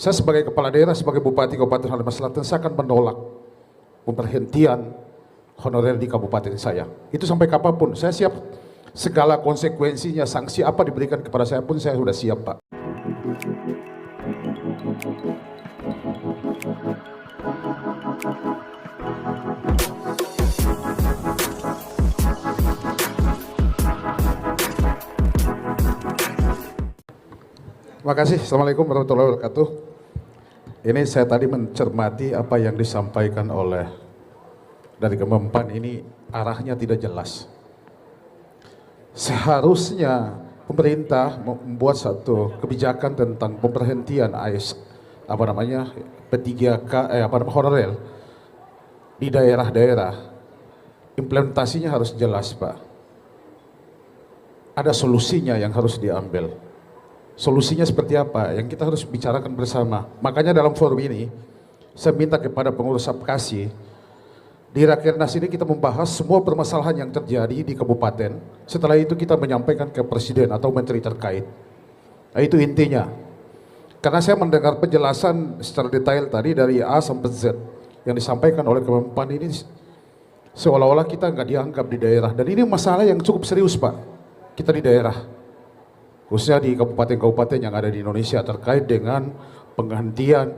Saya sebagai kepala daerah, sebagai Bupati Kabupaten Halmahera Selatan, saya akan menolak pemberhentian honorer di kabupaten saya. Itu sampai kapanpun, saya siap segala konsekuensinya, sanksi apa diberikan kepada saya pun saya sudah siap, Pak. Terima kasih. Assalamualaikum warahmatullahi wabarakatuh. Ini saya tadi mencermati apa yang disampaikan oleh dari Kemenpan, ini arahnya tidak jelas. Seharusnya pemerintah membuat satu kebijakan tentang pemberhentian P3K honorer di daerah-daerah. Implementasinya harus jelas, Pak. Ada solusinya yang harus diambil. Solusinya seperti apa? Yang kita harus bicarakan bersama. Makanya dalam forum ini, saya minta kepada pengurus Apkasi, di Rakernas ini kita membahas semua permasalahan yang terjadi di kabupaten. Setelah itu kita menyampaikan ke Presiden atau Menteri terkait. Nah, itu intinya. Karena saya mendengar penjelasan secara detail tadi dari A sampai Z yang disampaikan oleh Kemenpan ini, seolah-olah kita nggak dianggap di daerah. Dan ini masalah yang cukup serius, Pak. Kita di daerah, khususnya di kabupaten-kabupaten yang ada di Indonesia terkait dengan penggantian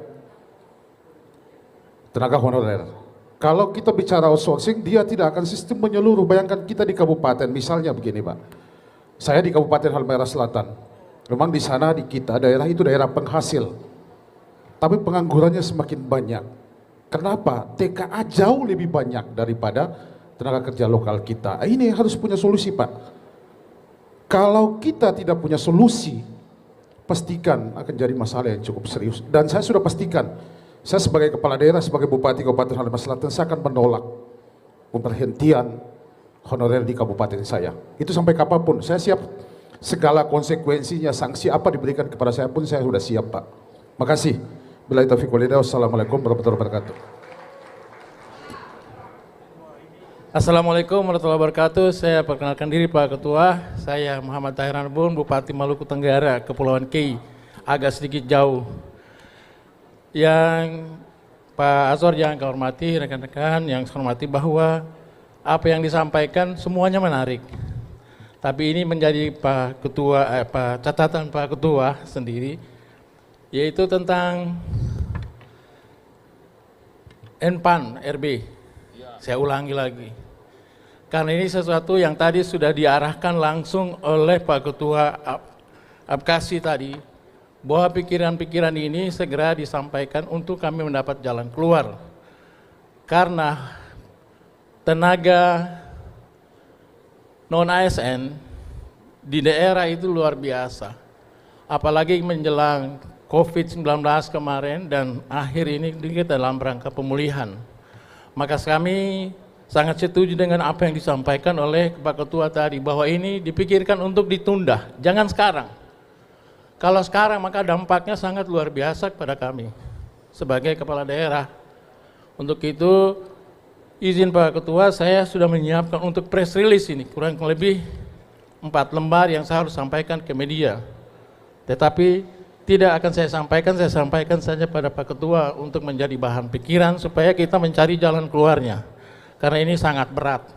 tenaga honorer. Kalau kita bicara outsourcing, dia tidak akan sistem menyeluruh. Bayangkan kita di kabupaten, misalnya begini, Pak. Saya di Kabupaten Halmahera Selatan. Memang di sana di kita daerah itu daerah penghasil. Tapi penganggurannya semakin banyak. Kenapa? TKA jauh lebih banyak daripada tenaga kerja lokal kita. Ini harus punya solusi, Pak. Kalau kita tidak punya solusi, pastikan akan jadi masalah yang cukup serius. Dan saya sudah pastikan, saya sebagai kepala daerah, sebagai Bupati Kabupaten Halmahera Selatan, saya akan menolak pemberhentian honorer di kabupaten saya. Itu sampai kapanpun, saya siap segala konsekuensinya, sanksi apa diberikan kepada saya pun saya sudah siap, Pak. Makasih. Billahi taufiq wal hidayah. Wassalamualaikum warahmatullahi wabarakatuh. Assalamualaikum warahmatullahi wabarakatuh. Saya perkenalkan diri Pak Ketua. Saya Muhammad Tahir Arbun, Bupati Maluku Tenggara, Kepulauan Kei. Agak sedikit jauh. Yang Pak Azor yang saya hormati, rekan-rekan yang saya hormati, bahwa apa yang disampaikan semuanya menarik. Tapi ini menjadi Pak Ketua, catatan Pak Ketua sendiri, yaitu tentang Enpan RB. Saya ulangi lagi. Karena ini sesuatu yang tadi sudah diarahkan langsung oleh Pak Ketua Apkasi tadi, bahwa pikiran-pikiran ini segera disampaikan untuk kami mendapat jalan keluar. Karena tenaga non-ASN di daerah itu luar biasa. Apalagi menjelang COVID-19 kemarin dan akhir ini kita dalam rangka pemulihan. Maka kami sangat setuju dengan apa yang disampaikan oleh Pak Ketua tadi, bahwa ini dipikirkan untuk ditunda, jangan sekarang. Kalau sekarang maka dampaknya sangat luar biasa kepada kami sebagai kepala daerah. Untuk itu izin Pak Ketua, saya sudah menyiapkan untuk press release ini kurang lebih 4 lembar yang saya harus sampaikan ke media. Tetapi tidak akan saya sampaikan saja pada Pak Ketua untuk menjadi bahan pikiran supaya kita mencari jalan keluarnya. Karena ini sangat berat.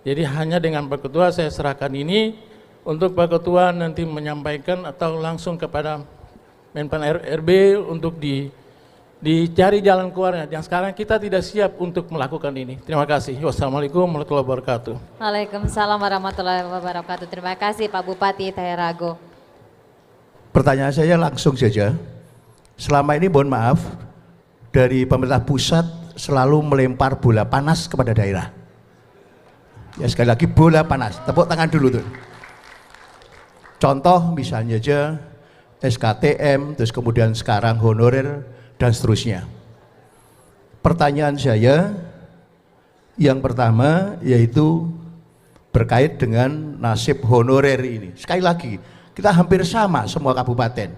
Jadi hanya dengan Pak Ketua saya serahkan ini untuk Pak Ketua nanti menyampaikan atau langsung kepada Menpan RB untuk dicari jalan keluarnya. Yang sekarang kita tidak siap untuk melakukan ini. Terima kasih. Wassalamualaikum warahmatullahi wabarakatuh. Waalaikumsalam warahmatullahi wabarakatuh. Terima kasih Pak Bupati Tahirago. Pertanyaan saya langsung saja. Selama ini mohon maaf, dari pemerintah pusat selalu melempar bola panas kepada daerah. Ya sekali lagi bola panas, tepuk tangan dulu tuh. Contoh misalnya aja SKTM, terus kemudian sekarang honorer dan seterusnya. Pertanyaan saya yang pertama yaitu berkait dengan nasib honorer ini. Sekali lagi, kita hampir sama semua kabupaten.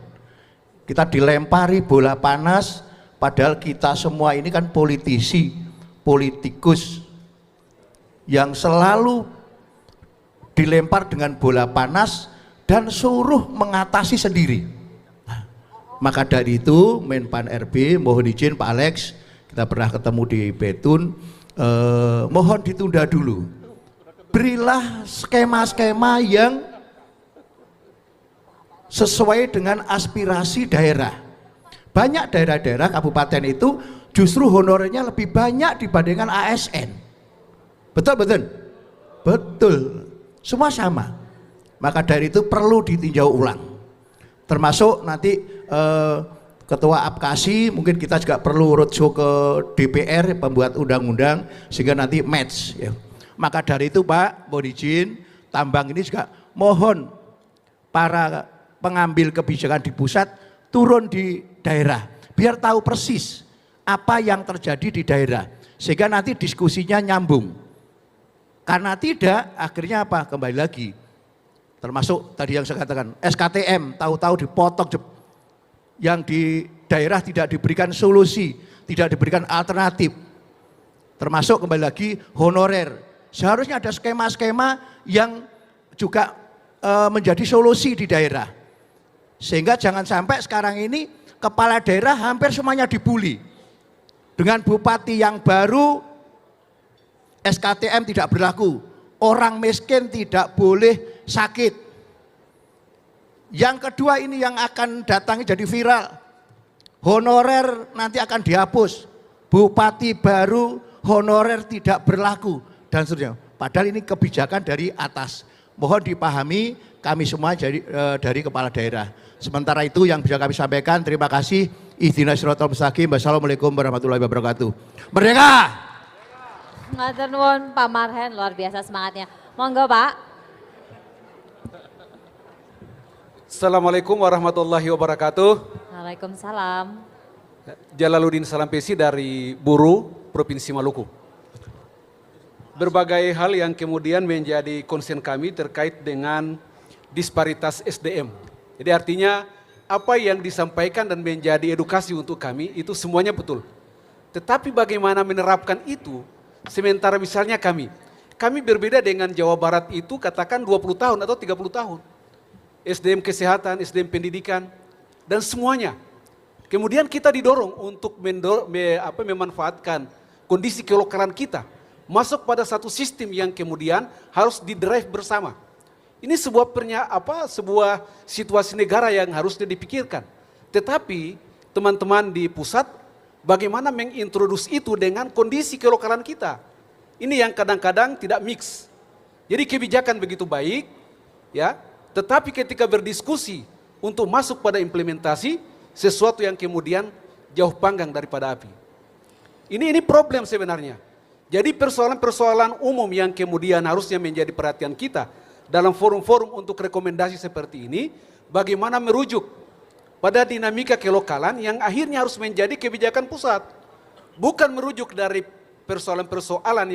Kita dilempari bola panas, padahal kita semua ini kan politisi, politikus yang selalu dilempar dengan bola panas dan suruh mengatasi sendiri. Nah, Maka dari itu Menpan RB mohon izin Pak Alex, kita pernah ketemu di Betun, mohon ditunda dulu. Berilah skema-skema yang sesuai dengan aspirasi daerah. Banyak daerah-daerah kabupaten itu justru honorernya lebih banyak dibandingkan ASN. Betul betul? Betul. Semua sama. Maka dari itu perlu ditinjau ulang. Termasuk nanti Ketua Apkasi mungkin kita juga perlu roadshow ke DPR pembuat undang-undang sehingga nanti match ya. Maka dari itu Pak, mohon izin tambang ini juga mohon para pengambil kebijakan di pusat turun di daerah biar tahu persis apa yang terjadi di daerah sehingga nanti diskusinya nyambung. Karena tidak akhirnya apa? Kembali lagi termasuk tadi yang saya katakan SKTM tahu-tahu dipotong yang di daerah tidak diberikan solusi, tidak diberikan alternatif. Termasuk kembali lagi honorer. Seharusnya ada skema-skema yang juga menjadi solusi di daerah. Sehingga jangan sampai sekarang ini kepala daerah hampir semuanya dibully. Dengan bupati yang baru SKTM tidak berlaku. Orang miskin tidak boleh sakit. Yang kedua ini yang akan datangi jadi viral. Honorer nanti akan dihapus. Bupati baru honorer tidak berlaku dan seterusnya. Padahal ini kebijakan dari atas. Mohon dipahami kami semua dari kepala daerah. Sementara itu yang bisa kami sampaikan, terima kasih. Ihdinas siratal mustaqim. Wassalamualaikum warahmatullahi wabarakatuh. Merdeka! Matur nuwun Pak Marhen, luar biasa semangatnya. Monggo Pak. Assalamualaikum warahmatullahi wabarakatuh. Waalaikumsalam. Jalaluddin Salampesi dari Buru, Provinsi Maluku. Berbagai hal yang kemudian menjadi concern kami terkait dengan disparitas SDM. Jadi artinya apa yang disampaikan dan menjadi edukasi untuk kami itu semuanya betul. Tetapi bagaimana menerapkan itu, sementara misalnya kami berbeda dengan Jawa Barat itu katakan 20 tahun atau 30 tahun. SDM kesehatan, SDM pendidikan, dan semuanya. Kemudian kita didorong untuk memanfaatkan kondisi kelokalan kita, masuk pada satu sistem yang kemudian harus didrive bersama. Ini sebuah situasi negara yang harusnya dipikirkan. Tetapi teman-teman di pusat, bagaimana mengintroduksi itu dengan kondisi kelokalan kita. Ini yang kadang-kadang tidak mix. Jadi kebijakan begitu baik, ya. Tetapi ketika berdiskusi untuk masuk pada implementasi, sesuatu yang kemudian jauh panggang daripada api. Ini problem sebenarnya. Jadi persoalan-persoalan umum yang kemudian harusnya menjadi perhatian kita dalam forum-forum untuk rekomendasi seperti ini, bagaimana merujuk pada dinamika kelokalan yang akhirnya harus menjadi kebijakan pusat. Bukan merujuk dari persoalan-persoalan